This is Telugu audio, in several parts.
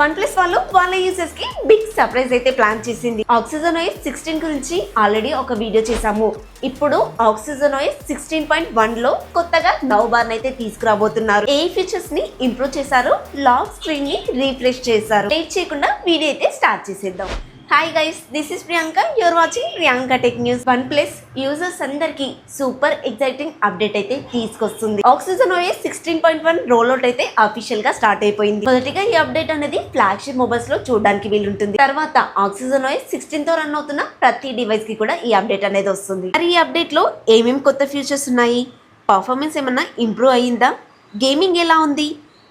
OnePlus వాళ్ళ యూజర్స్ కి బిగ్ సర్ప్రైజ్ అయితే ప్లాన్ చేసింది. ఆక్సిజన్ OS 16 గురించి ఆల్రెడీ ఒక వీడియో చేసాము. ఇప్పుడు ఆక్సిజన్ OS 16.1 లో కొత్తగా నవ్ బార్ అయితే తీసుకురాబోతున్నారు. ఏ ఫీచర్స్ ని ఇంప్రూవ్ చేశారు, లాక్ స్క్రీన్ ని రీఫ్రెష్ చేశారు. లేట్ చేయకుండా వీడియో అయితే స్టార్ట్ చేసేద్దాం. Hi guys, this is Priyanka, you're watching Priyanka tech news. OnePlus users అందరికి సూపర్ ఎక్సైటింగ్ అప్డేట్ అయితే తీసుకొస్తుంది. ఆక్సిజన్ OS 16.1 రోల్అవుట్ అయితే అఫీషియల్ గా స్టార్ట్ అయిపోయింది. మొదటిగా ఈ అప్డేట్ అనేది ఫ్లాగ్షిప్ మొబైల్స్ లో చూడడానికి వీలుంటుంది. తర్వాత ఆక్సిజన్ OS 16 తో రన్ అవుతున్న ప్రతి డివైస్ కి కూడా ఈ అప్డేట్ అనేది వస్తుంది. మరి ఈ అప్డేట్ లో ఏమేమి కొత్త ఫీచర్స్ ఉన్నాయి, పర్ఫార్మెన్స్ ఏమన్నా ఇంప్రూవ్ అయ్యిందా, గేమింగ్ ఎలా ఉంది,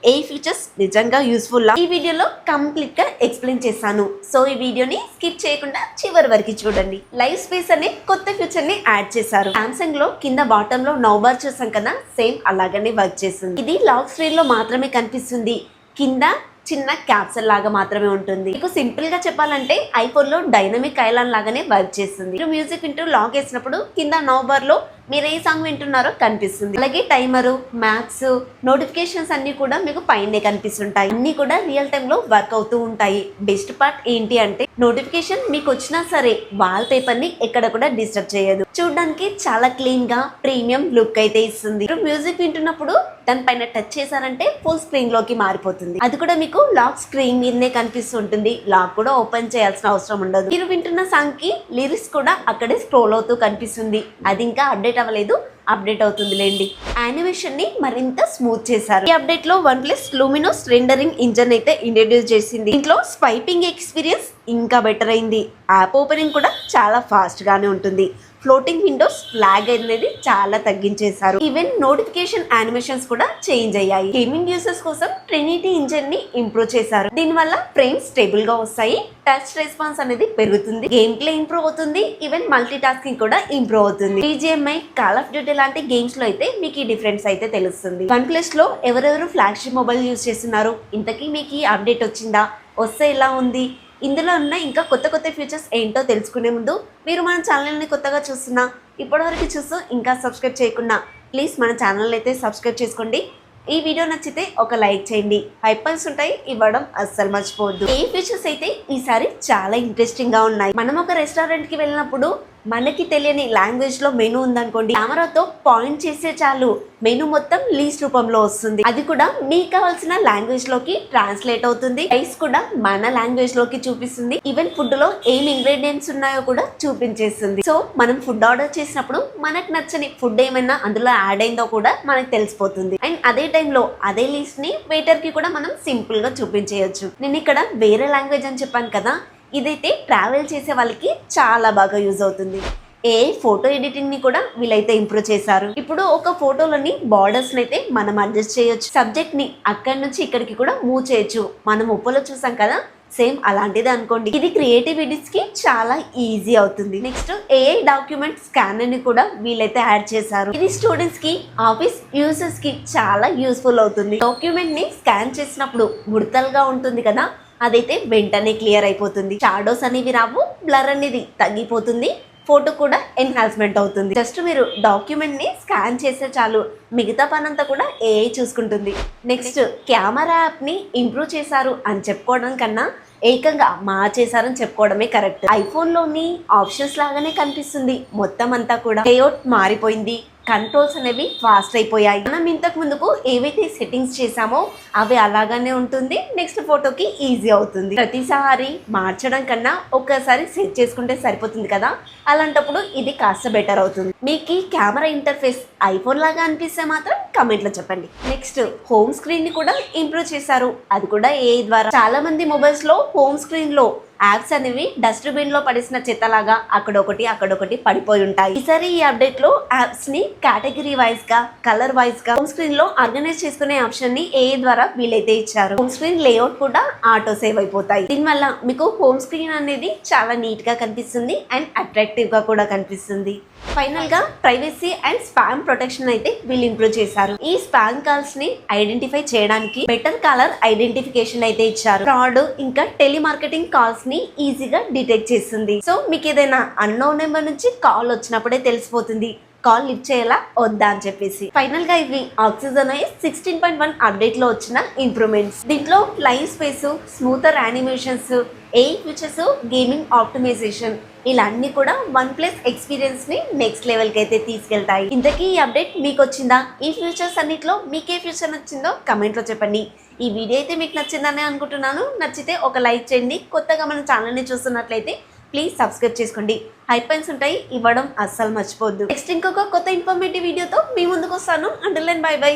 ఏ ఫీచర్స్ నిజంగా యూస్ఫుల్, ఈ వీడియోలో కంప్లీట్ గా ఎక్స్ప్లెయిన్ చేశాను. సో ఈ వీడియోని స్కిప్ చేయకుండా చివరి వరకు చూడండి. లైవ్ స్పేస్ అనే కొత్త ఫీచర్ ని యాడ్ చేశారు. సామ్సంగ్ లో కింద బాటమ్ లో నవ్ బార్ చూసాం కదా, సేమ్ అలాగనే వర్క్ చేస్తుంది. ఇది లాక్ స్క్రీన్ లో మాత్రమే కనిపిస్తుంది. కింద చిన్న క్యాప్సల్ లాగా మాత్రమే ఉంటుంది. మీకు సింపుల్ గా చెప్పాలంటే ఐఫోన్ లో డైనమిక్ ఐలాండ్ లాగానే వర్క్ చేస్తుంది. మీరు మ్యూజిక్ వింటూ లాక్ వేసినప్పుడు కింద నవ్ బార్ లో మీరు ఏ సాంగ్ వింటున్నారో కనిపిస్తుంది. అలాగే టైమరు, మ్యాప్స్, నోటిఫికేషన్స్ అన్ని కూడా మీకు పైనే కనిపిస్తుంటాయి. అన్ని కూడా రియల్ టైమ్ లో వర్క్ అవుతూ ఉంటాయి. బెస్ట్ పార్ట్ ఏంటి అంటే నోటిఫికేషన్ మీకు వచ్చినా సరే వాల్ పేపర్ ని ఎక్కడ కూడా డిస్టర్బ్ చేయదు. చూడడానికి చాలా క్లీన్ గా ప్రీమియం లుక్ అయితే ఇస్తుంది. మీరు మ్యూజిక్ వింటున్నప్పుడు దానిపైన టచ్ చేశారంటే ఫుల్ స్క్రీన్ లోకి మారిపోతుంది. అది కూడా మీకు లాక్ స్క్రీన్ మీదనే కనిపిస్తుంటుంది. లాక్ కూడా ఓపెన్ చేయాల్సిన అవసరం ఉండదు. మీరు వింటున్న సాంగ్ కి లిరిక్స్ కూడా అక్కడే స్క్రోల్ అవుతూ కనిపిస్తుంది. అది ఇంకా అప్డేట్ అవ్వలేదు, అప్డేట్ అవుతుంది లేండి. యానిమేషన్ ని మరింత స్మూత్ చేశారు. ఈ అప్డేట్ లో OnePlus లూమినోస్ రెండరింగ్ ఇంజన్ అయితే ఇంట్రడ్యూస్ చేసింది. ఇంట్లో స్వైపింగ్ ఎక్స్పీరియన్స్ ఇంకా బెటర్ అయింది. యాప్ ఓపెనింగ్ కూడా చాలా ఫాస్ట్ గానే ఉంటుంది. ఫ్లోటింగ్ విండోస్ ఫ్లాగ్ అనేది చాలా తగ్గించేశారు. ఈవెన్ నోటిఫికేషన్ యానిమేషన్స్ కూడా చేంజ్ అయ్యాయి. గేమింగ్ యూజర్స్ కోసం ట్రినిటీ ఇంజన్ ని ఇంప్రూవ్ చేశారు. దీనివల్ల ఫ్రేమ్స్ స్టేబుల్ గా వస్తాయి, టచ్ రెస్పాన్స్ అనేది పెరుగుతుంది, గేమ్ ప్లే ఇంప్రూవ్ అవుతుంది, ఈవెన్ మల్టీ టాస్కింగ్ కూడా ఇంప్రూవ్ అవుతుంది. BGMI, కాల్ ఆఫ్ డ్యూటీ లాంటి గేమ్స్ లో అయితే మీకు ఈ డిఫరెన్స్ అయితే తెలుస్తుంది. OnePlus లో ఎవరెవరు ఫ్లాగ్షిప్ మొబైల్ యూజ్ చేస్తున్నారు, ఇంతకీ మీకు ఈ అప్డేట్ వచ్చిందా, వస్తే ఎలా ఉంది, ఇందులో ఉన్న ఇంకా కొత్త కొత్త ఫీచర్స్ ఏంటో తెలుసుకునే ముందు మీరు మన ఛానల్ని కొత్తగా చూస్తున్నా, ఇప్పటివరకు చూస్తూ ఇంకా సబ్స్క్రైబ్ చేయకుండా ప్లీజ్ మన ఛానల్ అయితే సబ్స్క్రైబ్ చేసుకోండి. ఈ వీడియో నచ్చితే ఒక లైక్ చేయండి. హైపర్స్ ఉంటాయి, ఇవ్వడం అస్సలు మర్చిపోవద్దు. ఏ ఫీచర్స్ అయితే ఈసారి చాలా ఇంట్రెస్టింగ్ గా ఉన్నాయి. మనం ఒక రెస్టారెంట్ కి వెళ్ళినప్పుడు మనకి తెలియని లాంగ్వేజ్ లో మెనూ ఉందనుకోండి, కెమెరాతో పాయింట్ చేసే చాలు మెనూ మొత్తం లీస్ట్ రూపంలో వస్తుంది. అది కూడా మీకు కావాల్సిన లాంగ్వేజ్ లోకి ట్రాన్స్లేట్ అవుతుంది. ప్రైస్ కూడా మన లాంగ్వేజ్ లోకి చూపిస్తుంది. ఈవెన్ ఫుడ్ లో ఏం ఇంగ్రీడియంట్స్ ఉన్నాయో కూడా చూపించేస్తుంది. సో మనం ఫుడ్ ఆర్డర్ చేసినప్పుడు మనకు నచ్చని ఫుడ్ ఏమైనా అందులో యాడ్ అయిందో కూడా మనకు తెలిసిపోతుంది. అండ్ అదే టైంలో అదే లిస్ట్ ని వెయిటర్ కి కూడా మనం సింపుల్ గా చూపించేయచ్చు. నేను ఇక్కడ వేరే లాంగ్వేజ్ అని చెప్పాను కదా, ఇదైతే ట్రావెల్ చేసే వాళ్ళకి చాలా బాగా యూజ్ అవుతుంది. ఫోటో ఎడిటింగ్ ని కూడా వీళ్ళైతే ఇంప్రూవ్ చేశారు. ఇప్పుడు ఒక ఫోటోలోని బార్డర్స్ అయితే మనం అడ్జస్ట్ చేయొచ్చు. సబ్జెక్ట్ ని అక్కడి నుంచి ఇక్కడికి కూడా మూవ్ చేయొచ్చు. మనం ఉప్పలో చూసాం కదా, సేమ్ అలాంటిదే అనుకోండి. ఇది క్రియేటివ్ ఎడిట్స్ కి చాలా ఈజీ అవుతుంది. నెక్స్ట్ AI డాక్యుమెంట్ స్కానర్ ని కూడా వీళ్ళైతే యాడ్ చేశారు. ఇది స్టూడెంట్స్ కి, ఆఫీస్ యూజర్స్ కి చాలా యూస్ఫుల్ అవుతుంది. డాక్యుమెంట్ ని స్కాన్ చేసినప్పుడు ముడతలుగా ఉంటుంది కదా, అదైతే వెంటనే క్లియర్ అయిపోతుంది. షాడోస్ అనేవి రావు, బ్లర్ అనేది తగ్గిపోతుంది, ఫోటో కూడా ఎన్హాన్స్మెంట్ అవుతుంది. జస్ట్ మీరు డాక్యుమెంట్ ని స్కాన్ చేస్తే చాలు, మిగతా పనంతా కూడా AI చూసుకుంటుంది. నెక్స్ట్ కెమెరా యాప్ ని ఇంప్రూవ్ చేశారు అని చెప్పుకోవడం కన్నా ఏకంగా మార్చేశారని చెప్పుకోవడమే కరెక్ట్. ఐఫోన్ లోని ఆప్షన్స్ లాగానే కనిపిస్తుంది మొత్తం అంతా కూడా. లేఅవుట్ మారిపోయింది, కంట్రోల్స్ అనేవి ఫాస్ట్ అయిపోయాయి. మనం ఇంతకు ముందుకు ఏవైతే సెట్టింగ్స్ చేసామో అవి అలాగానే ఉంటుంది. నెక్స్ట్ ఫోటోకి ఈజీ అవుతుంది. ప్రతిసారి మార్చడం కన్నా ఒక్కసారి సెట్ చేసుకుంటే సరిపోతుంది కదా, అలాంటప్పుడు ఇది కాస్త బెటర్ అవుతుంది. మీకు ఈ కెమెరా ఇంటర్ఫేస్ ఐఫోన్ లాగా అనిపిస్తే మాత్రం కమెంట్ లో చెప్పండి. నెక్స్ట్ హోమ్ స్క్రీన్ ని కూడా ఇంప్రూవ్ చేశారు. అది కూడా AI ద్వారా. చాలా మంది మొబైల్స్ లో హోమ్ స్క్రీన్ లో యాప్స్ అనేవి డస్ట్బిన్ లో పడేసిన చెత్తలాగా అక్కడొకటి పడిపోయి ఉంటాయి. ఈసారి ఈ అప్డేట్ లో యాప్స్ ని కేటగిరీ వైజ్ గా, కలర్ వైజ్ గా హోమ్ స్క్రీన్ లో ఆర్గనైజ్ చేసుకునే ఆప్షన్ ని AI ద్వారా వీలైతే ఇచ్చారు. హోమ్ స్క్రీన్ లేఅవుట్ కూడా ఆటో సేవ్ అయిపోతాయి. దీనివల్ల మీకు హోమ్ స్క్రీన్ అనేది చాలా నీట్ గా కనిపిస్తుంది అండ్ అట్రాక్టివ్ గా కూడా కనిపిస్తుంది. ఫైనల్ గా ప్రైవసీ అండ్ స్పామ్ ప్రొటెక్షన్ అయితే వీళ్ళు ఇంప్రూవ్ చేశారు. ఈ స్పామ్ కాల్స్ ని ఐడెంటిఫై చేయడానికి బెటర్ కాలర్ ఐడెంటిఫికేషన్ అయితే ఇచ్చారు. ఫ్రాడ్ ఇంకా టెలిమార్కెటింగ్ కాల్స్ ని ఈజీగా డిటెక్ట్ చేస్తుంది. సో మీకు ఏదైనా అన్నోన్ నెంబర్ నుంచి కాల్ వచ్చినప్పుడే తెలిసిపోతుంది. కాల్ లిఫ్ట్ చేయాలా వద్దా అని చెప్పేసి. ఫైనల్ గా ఇవి ఆక్సిజన్ OS 16.1 అప్డేట్ లో వచ్చిన ఇంప్రూవ్మెంట్స్. దీంట్లో live space, smoother animations, AI features, gaming optimisation ఇలా అన్ని కూడా OnePlus ఎక్స్పీరియన్స్ ని నెక్స్ట్ లెవెల్ కి అయితే తీసుకెళ్తాయి. ఇంతకీ ఈ అప్డేట్ మీకు వచ్చిందా? ఈ ఫీచర్స్ అన్నిట్లో మీకే ఫీచర్ నచ్చిందో కమెంట్ లో చెప్పండి. ఈ వీడియో అయితే మీకు నచ్చిందని అనుకుంటున్నాను. నచ్చితే ఒక లైక్ చేయండి. కొత్తగా మన ఛానల్ని చూస్తున్నట్లయితే ప్లీజ్ సబ్స్క్రైబ్ చేసుకోండి. హైపైన్స్ ఉంటాయి, ఇవ్వడం అస్సలు మర్చిపోవద్దు. నెక్స్ట్ ఇంకొక కొత్త ఇన్ఫర్మేటివ్ వీడియోతో మీ ముందుకు వస్తాను. Until then bye by.